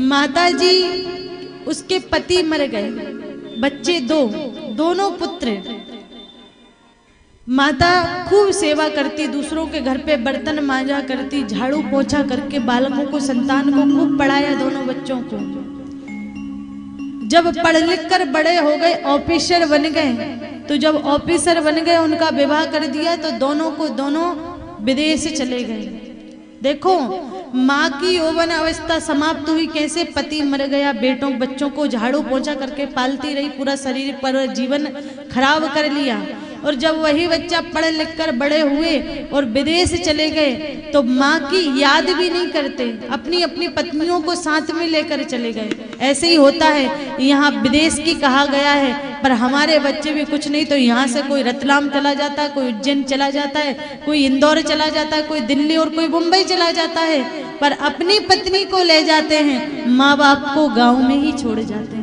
माता जी उसके पति मर गए, बच्चे दोनों पुत्र। माता खूब सेवा करती, दूसरों के घर पे बर्तन मांजा करती, झाड़ू पोछा करके बालकों को, संतान को खूब पढ़ाया, दोनों बच्चों को। जब पढ़ लिख कर बड़े हो गए, ऑफिसर बन गए, तो जब ऑफिसर बन गए उनका विवाह कर दिया तो दोनों विदेश चले गए। देखो माँ की यौवन अवस्था समाप्त हुई कैसे, पति मर गया, बच्चों को झाड़ू पोछा करके पालती रही, पूरा शरीर पर जीवन खराब कर लिया। और जब वही बच्चा पढ़ लिख कर बड़े हुए और विदेश चले गए तो माँ की याद भी नहीं करते, अपनी पत्नियों को साथ में लेकर चले गए। ऐसे ही होता है, यहाँ विदेश की कहा गया है, पर हमारे बच्चे भी कुछ नहीं तो यहाँ से कोई रतलाम चला जाता है, कोई उज्जैन चला जाता है, कोई इंदौर चला जाता है, कोई दिल्ली और कोई मुंबई चला जाता है, पर अपनी पत्नी को ले जाते हैं, माँ बाप को गाँव में ही छोड़ जाते हैं।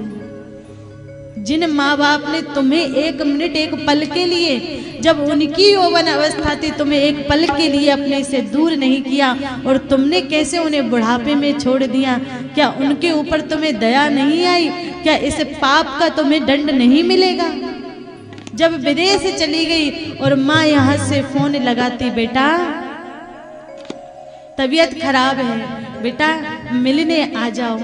जिन माँ बाप ने तुम्हें एक मिनट, एक पल के लिए, जब उनकी यौवन अवस्था थी, तुम्हें एक पल के लिए अपने से दूर नहीं किया और तुमने कैसे उन्हें बुढ़ापे में छोड़ दिया, क्या उनके ऊपर तुम्हें दया नहीं आई? क्या इस पाप का तुम्हें दंड नहीं मिलेगा? जब विदेश चली गई और माँ यहाँ से फोन लगाती, बेटा तबीयत खराब है, बेटा मिलने आ जाओ।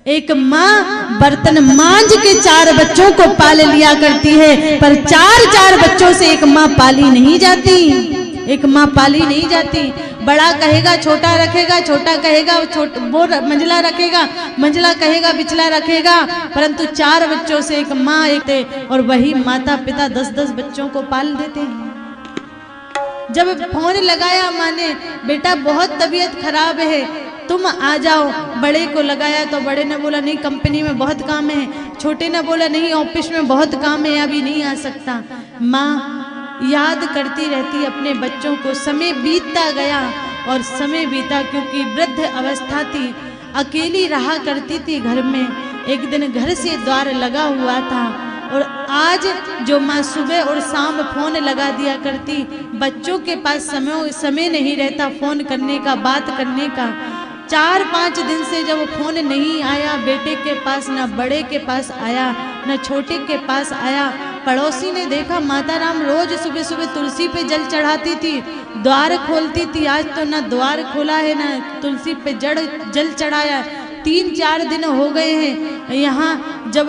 एक माँ बर्तन मांझ के 4 बच्चों को पाल लिया करती है, पर 4 बच्चों से एक माँ पाली नहीं जाती, एक माँ पाली नहीं जाती। बड़ा कहेगा छोटा रखेगा, छोटा कहेगा वो मंझला रखेगा, मंझला कहेगा बिचला रखेगा, परंतु 4 बच्चों से एक माँ एक, और वही माता पिता 10-10 बच्चों को पाल देते हैं। जब फोन लगाया माँ ने, बेटा बहुत तबीयत खराब है, तुम आ जाओ। बड़े को लगाया तो बड़े ने बोला नहीं, कंपनी में बहुत काम है। छोटे ने बोला नहीं, ऑफिस में बहुत काम है, अभी नहीं आ सकता। माँ याद करती रहती अपने बच्चों को। समय बीतता गया और समय बीता, क्योंकि वृद्ध अवस्था थी, अकेली रहा करती थी घर में। एक दिन घर से द्वार लगा हुआ था और आज जो माँ सुबह और शाम फोन लगा दिया करती, बच्चों के पास समय नहीं रहता फोन करने का, बात करने का। 4-5 दिन से जब फोन नहीं आया बेटे के पास, ना बड़े के पास आया, ना छोटे के पास आया। पड़ोसी ने देखा माता राम रोज सुबह सुबह तुलसी पे जल चढ़ाती थी, द्वार खोलती थी, आज तो ना द्वार खोला है ना तुलसी पे जल चढ़ाया। 3-4 दिन हो गए हैं। यहाँ जब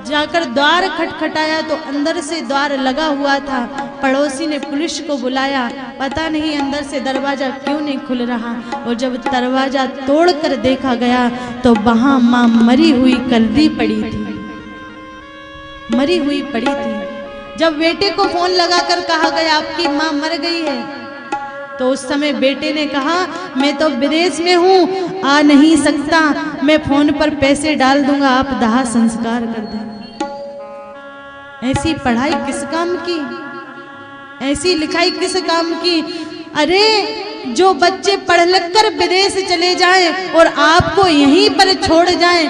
जाकर द्वार खटखटाया तो अंदर से द्वार लगा हुआ था। पड़ोसी ने पुलिस को बुलाया, पता नहीं अंदर से दरवाजा क्यों नहीं खुल रहा। और जब दरवाजा तोड़कर देखा गया तो वहां माँ मरी हुई कल्दी पड़ी थी, मरी हुई पड़ी थी। जब बेटे को फोन लगाकर कहा गया आपकी माँ मर गई है, तो उस समय बेटे ने कहा मैं तो विदेश में हूँ, आ नहीं सकता, मैं फोन पर पैसे डाल दूंगा, आप दाह संस्कार कर दें। ऐसी पढ़ाई किस काम की, ऐसी लिखाई किस काम की? अरे जो बच्चे पढ़ लिख कर विदेश चले जाएं और आपको यहीं पर छोड़ जाएं,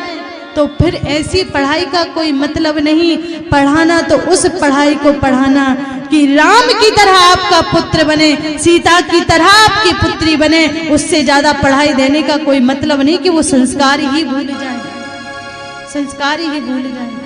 तो फिर ऐसी पढ़ाई का कोई मतलब नहीं। पढ़ाना तो उस पढ़ाई को पढ़ाना कि राम की तरह आपका पुत्र बने, सीता की तरह आपकी पुत्री बने। उससे ज्यादा पढ़ाई देने का कोई मतलब नहीं कि वो संस्कार ही भूल जाए, संस्कार ही भूल जाए।